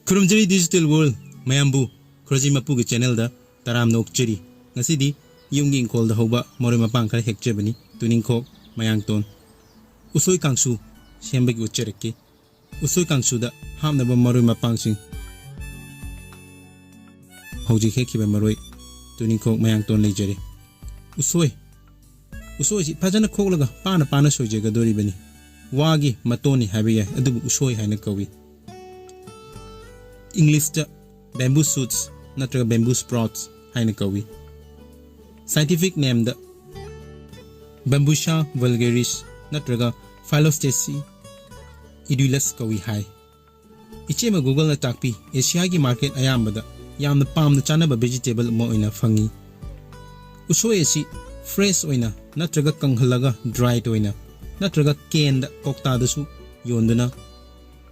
खुरुमजरी digital world मयामबु खुरजी मपु के channel दा तराम नोकचरी ngasi yumgi ingkol da hoba mori mapang khara hekjebani tuningkhok mayangton usoi kangsu sembagi uchereke usoi kangsu da hamna ba mori mapang sing hoji hekhiba maroi tuningkhok mayangton leijere usoi si phajana khoklaga pana soijega dori bani wagi matoni habiya adubu usoi haina kawi English da bamboo shoots natraga bamboo sprouts haina kawi Scientific name the Bambusha vulgaris natraga Phyllostaceae edulis kawi hai. Ichema Google na takpi Asia ki market ayambada yamna pamna chanaba vegetable mo oina fangi. Usoi asi fresh oina natraga kanghalaga dried oina natraga canned kokta dasu yonduna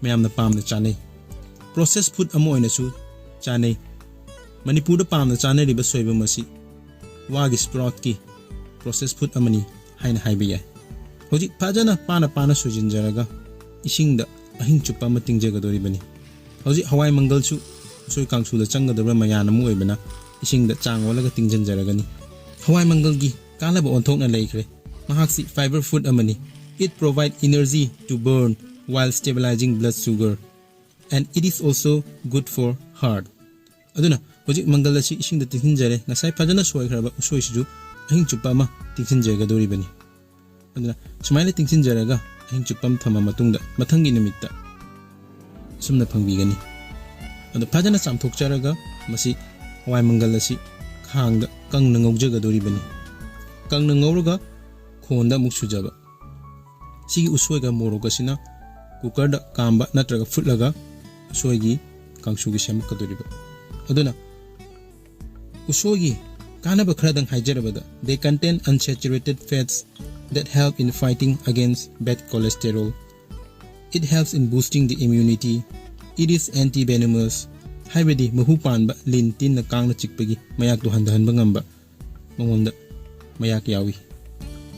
mayamna pamna chanai. Processed food amo oina su chanai. Manipur da pamna chanai riba soiba masi. Wagi sprout ki processed food amani haina haibiya hoji phajana pana sujinjaraga ising da ahing chupa mating jaga dori bani hoji hawai mangal chu soi kangsu da changa da mayana mu oibana ising da chang wala ga tingjan jaragani hawai mangal gi kala ba onthok na leikre mahaksi fiber food amani it provide energy to burn while stabilizing blood sugar and it is also good for heart aduna hoji mangal asi ising da tingsinjare ngasai phajana soi khraba usoi siju ahing chupa ma tingsinjaga dori bani aduna sumaila tingsinjaraga ahing chupam thama matungda mathangi nimitta sumna phangbigani adu phajana chamthokcharaga masi hawai mangal asi khangda kangna ngaujaga dori bani kangna ngauraga khonda muk sujaba sigi usoi ga moroga sina cooker da kamba natraga futlaga usoi gi kangsu gi semak doriba aduna Usogi kanaba khradang haijarabada they contain unsaturated fats that help in fighting against bad cholesterol. It helps in boosting the immunity. It is anti-venomous. Haibadi mahupan ba lintin na kang na chikpagi mayak to handahan bangamba mangonda mayak yawi.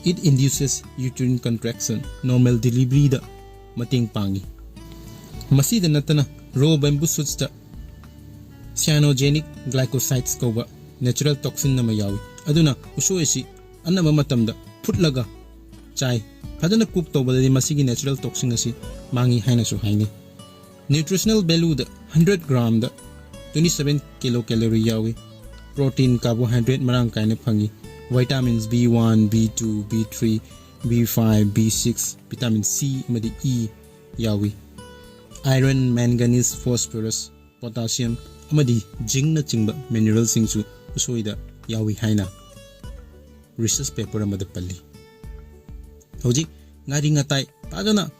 It induces uterine contraction, normal delivery da mating pangi. Masida natana raw bamboo shoots da cyanogenic glycosides kauba natural toxin na mayawi aduna usoi si anama matamda phutlaga chai phajana cook tobadadi masigi natural toxin asi mangi haina su haini nutritional value da 100 gram da 27 kilocalorie yawi protein carbohydrate marang kaina phangi vitamins B1 B2 B3 B5 B6 vitamin C amadi E yawi iron manganese phosphorus potassium amadi zinc na chingba mineral singsu usoida yawi haina research paper amada palli hoji ngari ngatai pajana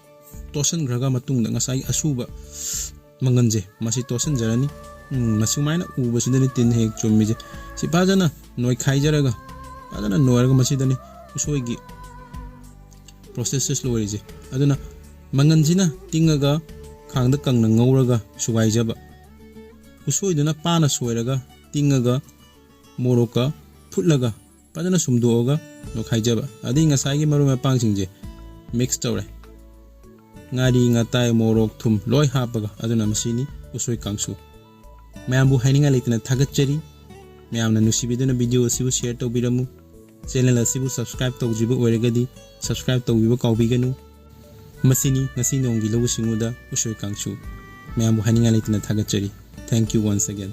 tosan graga matungda ngasai asuba manganje masi tosan jarani masumaina uba sidani tin hek chomije si pajana noi khai jaraga pajana noiraga masidani usoigi processes loirije aduna manganjina tingaga khangda kangna ngauraga sugai jaba usoiduna pana soiraga tingaga moroka phutlaga padana sumdoga no khaijaba adi ngasai gi maru mapang singje mix tawre ngari ngatai morok thum loi hapaga aduna masini usoi kangsu mayambu haininga leitina thagachari mayamna nusibiduna video asibu share tawbiramu channel asibu subscribe tawjibu oiragadi subscribe tawbiba kawbiganu masini ngasi nongi lobu singuda usoi kangsu mayambu haininga leitina thagachari thank you once again